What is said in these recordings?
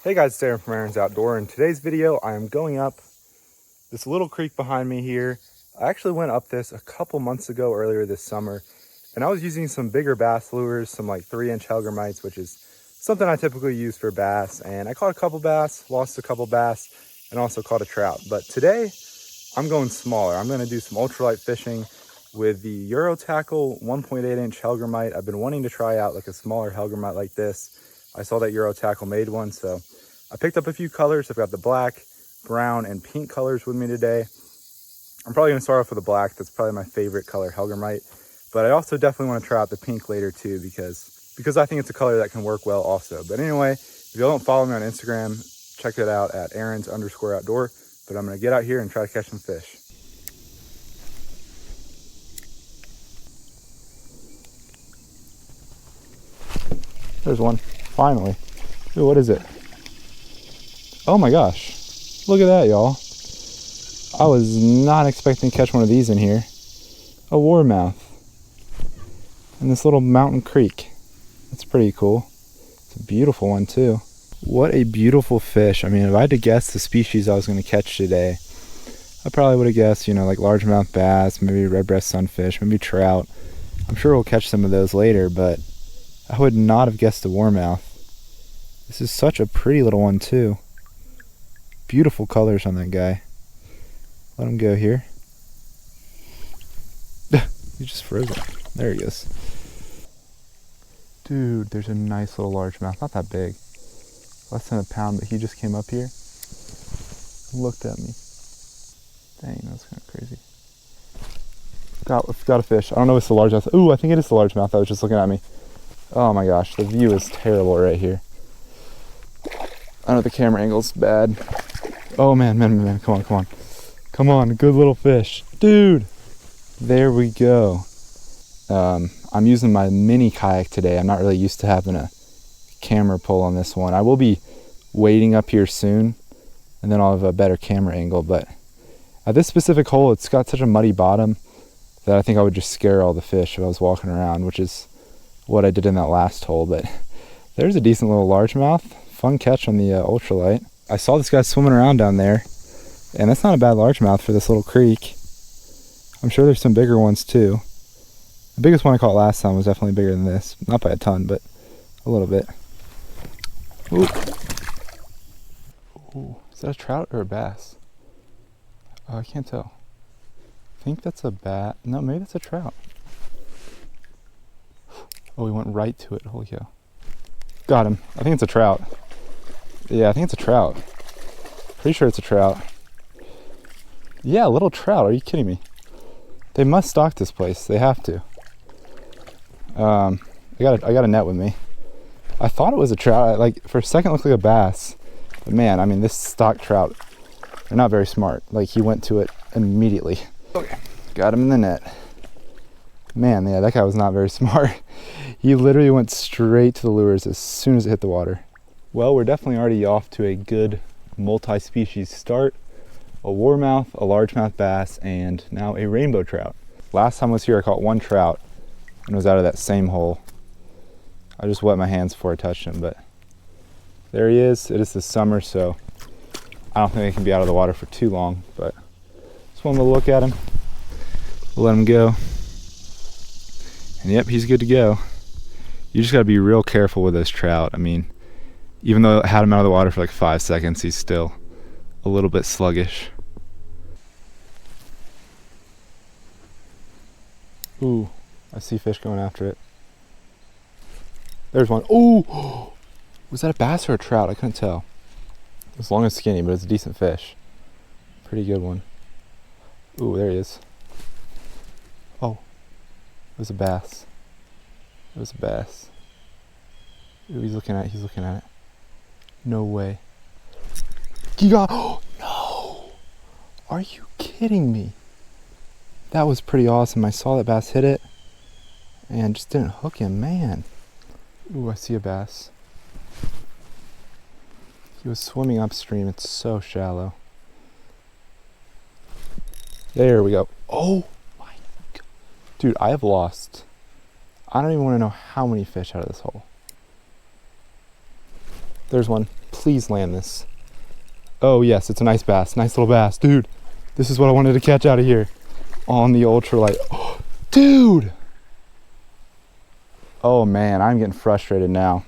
Hey guys, it's Aaron from Aaron's Outdoor. In today's video, I am going up this little creek behind me here. I actually went up this a couple months ago, earlier this summer, and I was using some bigger bass lures, some like 3-inch Hellgrammites, which is something I typically use for bass. And I caught a couple bass, lost a couple bass, and also caught a trout. But today, I'm going smaller. I'm gonna do some ultralight fishing with the Eurotackle 1.8-inch Hellgrammite. I've been wanting to try out like a smaller Hellgrammite like this. I saw that Eurotackle made one, so I picked up a few colors. I've got the black, brown, and pink colors with me today. I'm probably gonna start off with the black. That's probably my favorite color, Hellgrammite. But I also definitely wanna try out the pink later too, because I think it's a color that can work well also. But anyway, if you don't follow me on Instagram, check it out at Aaron's_outdoor. But I'm gonna get out here and try to catch some fish. There's one, finally. Ooh, what is it? Oh my gosh, look at that, y'all. I was not expecting to catch one of these in here. A warmouth in this little mountain creek. That's pretty cool. It's a beautiful one too. What a beautiful fish. I mean, if I had to guess the species I was going to catch today, I probably would have guessed, you know, like largemouth bass, maybe red breast sunfish, maybe trout. I'm sure we'll catch some of those later, but I would not have guessed a warmouth. This is such a pretty little one too. Beautiful colors on that guy. Let him go here. He just froze it. There he is. Dude, there's a nice little largemouth. Not that big. Less than a pound, but he just came up here and looked at me. Dang, that's kind of crazy. Got a fish. I don't know if it's the largemouth. Ooh, I think it is the largemouth that was just looking at me. Oh my gosh, the view is terrible right here. I know the camera angle's bad. Oh man, come on. Come on, good little fish. Dude, there we go. I'm using my mini kayak today. I'm not really used to having a camera pull on this one. I will be wading up here soon, and then I'll have a better camera angle, but at this specific hole, it's got such a muddy bottom that I think I would just scare all the fish if I was walking around, which is what I did in that last hole. But there's a decent little largemouth. Fun catch on the ultralight. I saw this guy swimming around down there, and that's not a bad largemouth for this little creek. I'm sure there's some bigger ones too. The biggest one I caught last time was definitely bigger than this. Not by a ton, but a little bit. Ooh. Ooh. Is that a trout or a bass? I can't tell. I think that's a bat. No, maybe that's a trout. Oh, he went right to it. Holy cow. Got him. I think it's a trout. Yeah, I think it's a trout. Pretty sure it's a trout. Yeah, a little trout. Are you kidding me? They must stock this place. They have to. I got a net with me. I thought it was a trout. Like for a second, it looked like a bass. But man, I mean, this stock trout, they're not very smart. Like he went to it immediately. Okay, got him in the net. Man, yeah, that guy was not very smart. He literally went straight to the lures as soon as it hit the water. Well, we're definitely already off to a good multi-species start. A warmouth, a largemouth bass, and now a rainbow trout. Last time I was here, I caught one trout and was out of that same hole. I just wet my hands before I touched him, but there he is. It is the summer, so I don't think they can be out of the water for too long, but just wanted to look at him, let him go. And yep, he's good to go. You just gotta be real careful with those trout. I mean, even though I had him out of the water for like 5 seconds, he's still a little bit sluggish. Ooh, I see fish going after it. There's one. Ooh, was that a bass or a trout? I couldn't tell. It's long and skinny, but it's a decent fish. Pretty good one. Ooh, there he is. Oh, it was a bass. It was a bass. Ooh, he's looking at it. No way. He got, oh no! Are you kidding me? That was pretty awesome. I saw that bass hit it and just didn't hook him, man. Ooh, I see a bass. He was swimming upstream. It's so shallow. There we go. Oh my God. Dude, I have lost. I don't even want to know how many fish out of this hole. There's one. Please land this. Oh yes, it's a nice bass. Nice little bass. Dude, this is what I wanted to catch out of here. On the ultralight. Oh, dude! Oh man, I'm getting frustrated now.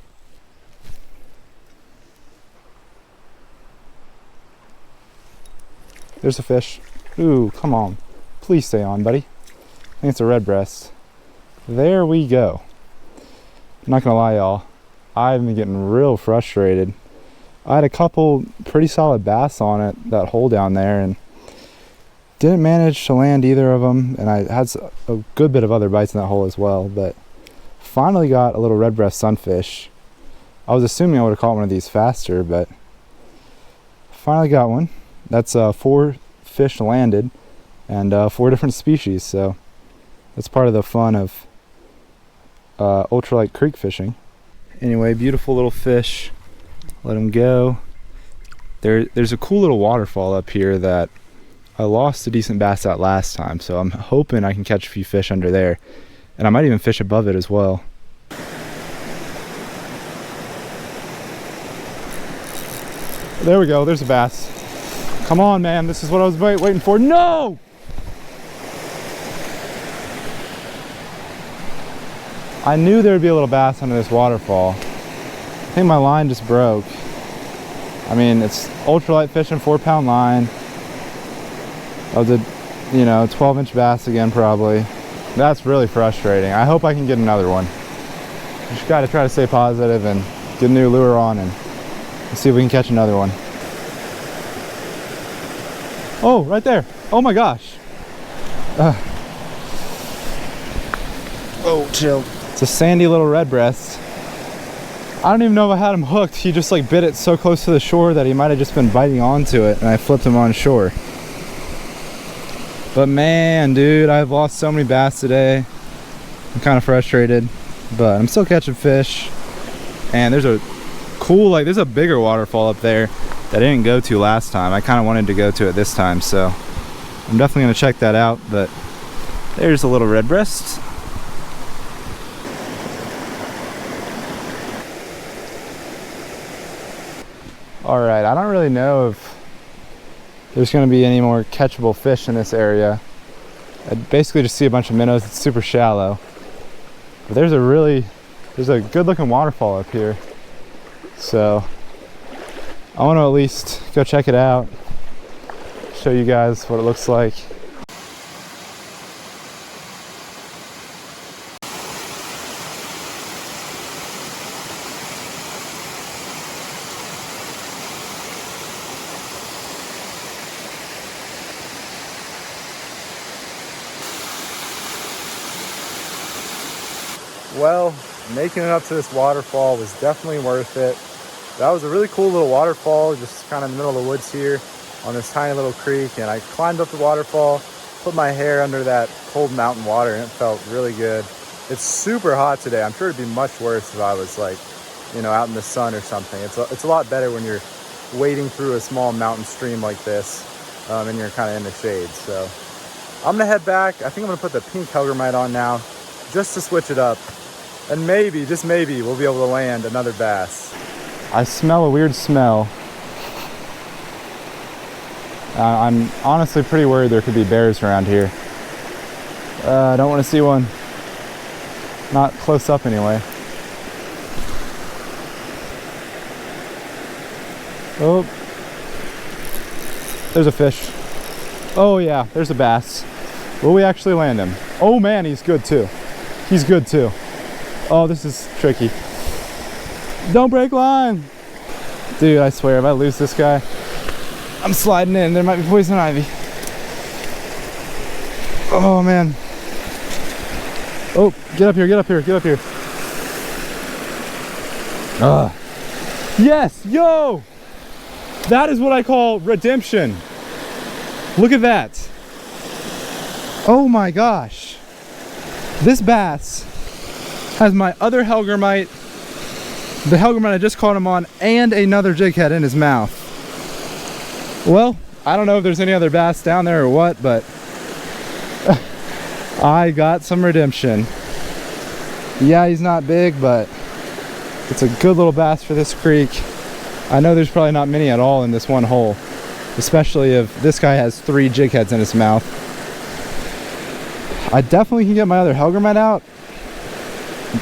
There's a fish. Ooh, come on. Please stay on, buddy. I think it's a red breast. There we go. I'm not gonna lie, y'all. I've been getting real frustrated. I had a couple pretty solid bass on it, that hole down there, and didn't manage to land either of them. And I had a good bit of other bites in that hole as well, but finally got a little red breast sunfish. I was assuming I would have caught one of these faster, but finally got one. That's 4 fish landed, and 4 different species, so that's part of the fun of ultralight creek fishing. Anyway, beautiful little fish. Let him go. There's a cool little waterfall up here that I lost a decent bass at last time, so I'm hoping I can catch a few fish under there, and I might even fish above it as well. There we go, there's a bass. Come on, man, this is what I was waiting for. No! I knew there would be a little bass under this waterfall. I think my line just broke. I mean, it's ultralight fishing, 4-pound line. That was a, 12-inch bass again, probably. That's really frustrating. I hope I can get another one. Just gotta try to stay positive and get a new lure on and see if we can catch another one. Oh, right there. Oh my gosh. Oh, chill. It's a sandy little red breast. I don't even know if I had him hooked. He just like bit it so close to the shore that he might have just been biting onto it, and I flipped him on shore. But man, dude, I've lost so many bass today. I'm kind of frustrated, but I'm still catching fish. And there's a cool, there's a bigger waterfall up there that I didn't go to last time. I kind of wanted to go to it this time, so I'm definitely going to check that out. But there's a little red breast. All right, I don't really know if there's going to be any more catchable fish in this area. I basically just see a bunch of minnows. It's super shallow. But there's a good looking waterfall up here. So I want to at least go check it out, show you guys what it looks like. Well, making it up to this waterfall was definitely worth it. That was a really cool little waterfall, just kind of in the middle of the woods here on this tiny little creek. And I climbed up the waterfall, put my hair under that cold mountain water, and it felt really good. It's super hot today. I'm sure it'd be much worse if I was out in the sun or something. It's a lot better when you're wading through a small mountain stream like this, and you're kind of in the shade. So I'm gonna head back. I think I'm gonna put the pink Hellgrammite on now, just to switch it up. And maybe, just maybe, we'll be able to land another bass. I smell a weird smell. I'm honestly pretty worried there could be bears around here. I don't want to see one. Not close up anyway. Oh, there's a fish. Oh yeah, there's a bass. Will we actually land him? Oh man, he's good too. He's good too. Oh, this is tricky. Don't break line. Dude, I swear, if I lose this guy, I'm sliding in. There might be poison ivy. Oh, man. Oh, get up here, get up here, get up here. Yes, yo! That is what I call redemption. Look at that. Oh my gosh. This bass has my other Hellgrammite, the Hellgrammite I just caught him on, and another jig head in his mouth. Well, I don't know if there's any other bass down there or what, but I got some redemption. Yeah, he's not big, but it's a good little bass for this creek. I know there's probably not many at all in this one hole, especially if this guy has 3 jig heads in his mouth. I definitely can get my other Hellgrammite out.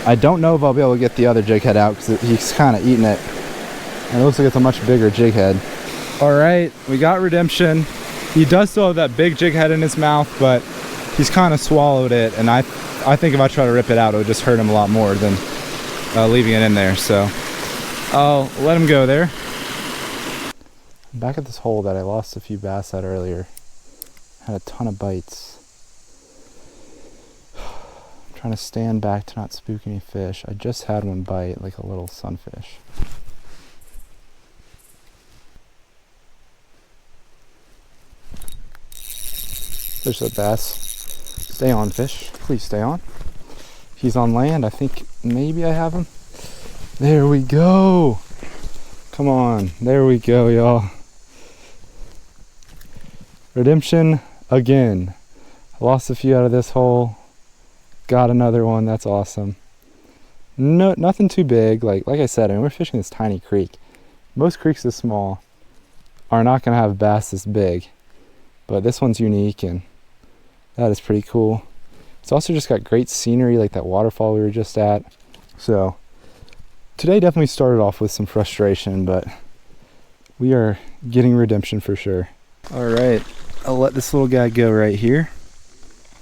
I don't know if I'll be able to get the other jig head out because he's kind of eating it. And it looks like it's a much bigger jig head. All right, we got redemption. He does still have that big jig head in his mouth, but he's kind of swallowed it. And I think if I try to rip it out, it would just hurt him a lot more than leaving it in there. So I'll let him go there. Back at this hole that I lost a few bass at earlier. Had a ton of bites. Trying to stand back to not spook any fish. I just had one bite, like a little sunfish. There's a bass. Stay on, fish. Please stay on. He's on land. I think maybe I have him. There we go. Come on. There we go, y'all. Redemption again. I lost a few out of this hole. Got another one. That's awesome. No, nothing too big. Like I said, I mean, we're fishing this tiny creek. Most creeks this small are not going to have bass this big, but this one's unique, and that is pretty cool. It's also just got great scenery, like that waterfall we were just at. So today definitely started off with some frustration, but we are getting redemption for sure. All right, I'll let this little guy go right here.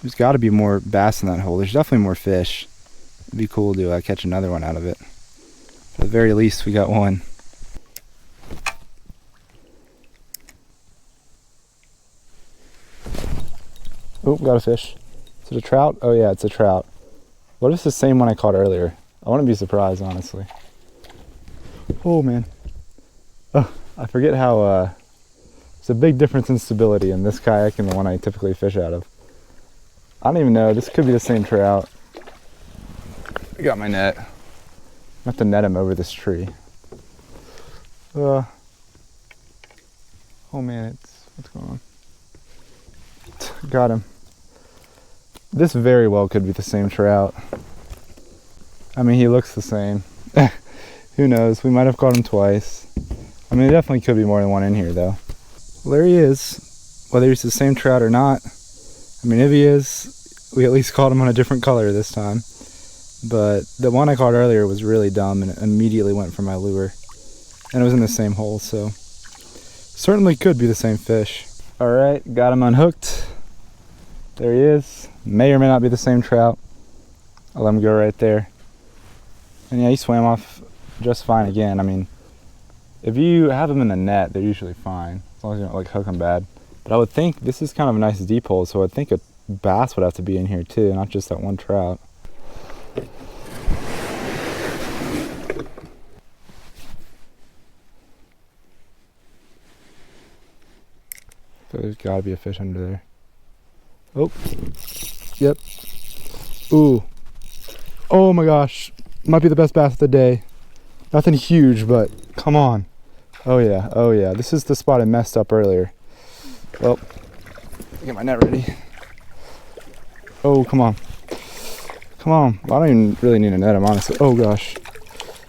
There's got to be more bass in that hole. There's definitely more fish. It'd be cool to catch another one out of it. At the very least, we got one. Oh, got a fish. Is it a trout? Oh yeah, it's a trout. What if it's the same one I caught earlier? I wouldn't be surprised, honestly. Oh man. Oh, I forget how there's a big difference in stability in this kayak and the one I typically fish out of. I don't even know, this could be the same trout. I got my net. I have to net him over this tree. Oh man, what's going on? Got him. This very well could be the same trout. I mean, he looks the same. Who knows, we might have caught him twice. I mean, there definitely could be more than one in here though. Well, there he is. Whether he's the same trout or not, I mean, if he is, we at least caught him on a different color this time. But the one I caught earlier was really dumb and it immediately went for my lure. And it was in the same hole, so certainly could be the same fish. All right, got him unhooked. There he is. May or may not be the same trout. I'll let him go right there. And yeah, he swam off just fine again. I mean, if you have them in the net, they're usually fine, as long as you don't like hook them bad. But I would think this is kind of a nice deep hole, so I'd think a bass would have to be in here too, not just that one trout. So there's got to be a fish under there. Oh, yep. Ooh. Oh my gosh. Might be the best bass of the day. Nothing huge, but come on. Oh yeah, oh yeah. This is the spot I messed up earlier. Well, get my net ready. Oh, come on. Come on. I don't even really need to net him, honestly. Oh gosh.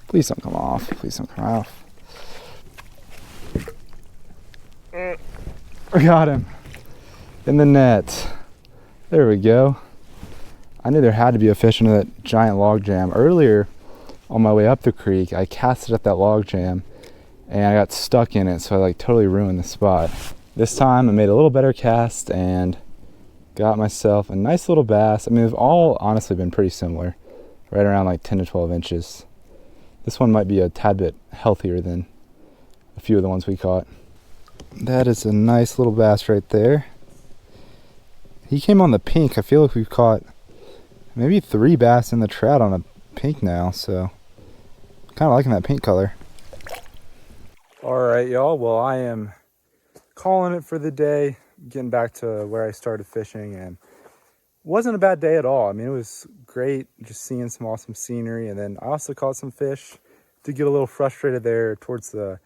Please don't come off. Please don't come off. I got him. In the net. There we go. I knew there had to be a fish under that giant log jam. Earlier, on my way up the creek, I casted at that log jam and I got stuck in it, so I like totally ruined the spot. This time I made a little better cast and got myself a nice little bass. I mean, they've all honestly been pretty similar, right around like 10 to 12 inches. This one might be a tad bit healthier than a few of the ones we caught. That is a nice little bass right there. He came on the pink. I feel like we've caught maybe 3 bass in the trout on a pink now, so kind of liking that pink color. All right, y'all. Well, I am calling it for the day, getting back to where I started fishing, and it wasn't a bad day at all. I mean, it was great just seeing some awesome scenery, and then I also caught some fish. Did get a little frustrated there towards the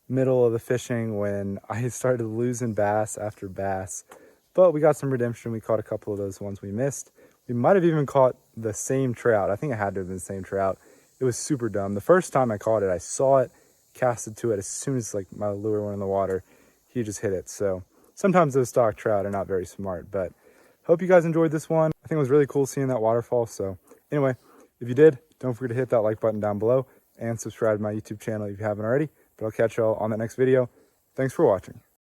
middle of the fishing when I started losing bass after bass, but we got some redemption. We caught a couple of those ones we missed. We might have even caught the same trout. I think it had to have been the same trout. It was super dumb. The first time I caught it, I saw it casted to it as soon as like my lure went in the water. He just hit it. So sometimes those stock trout are not very smart, but hope you guys enjoyed this one. I think it was really cool seeing that waterfall. So anyway, if you did, don't forget to hit that like button down below and subscribe to my YouTube channel if you haven't already. But I'll catch y'all on that next video. Thanks for watching.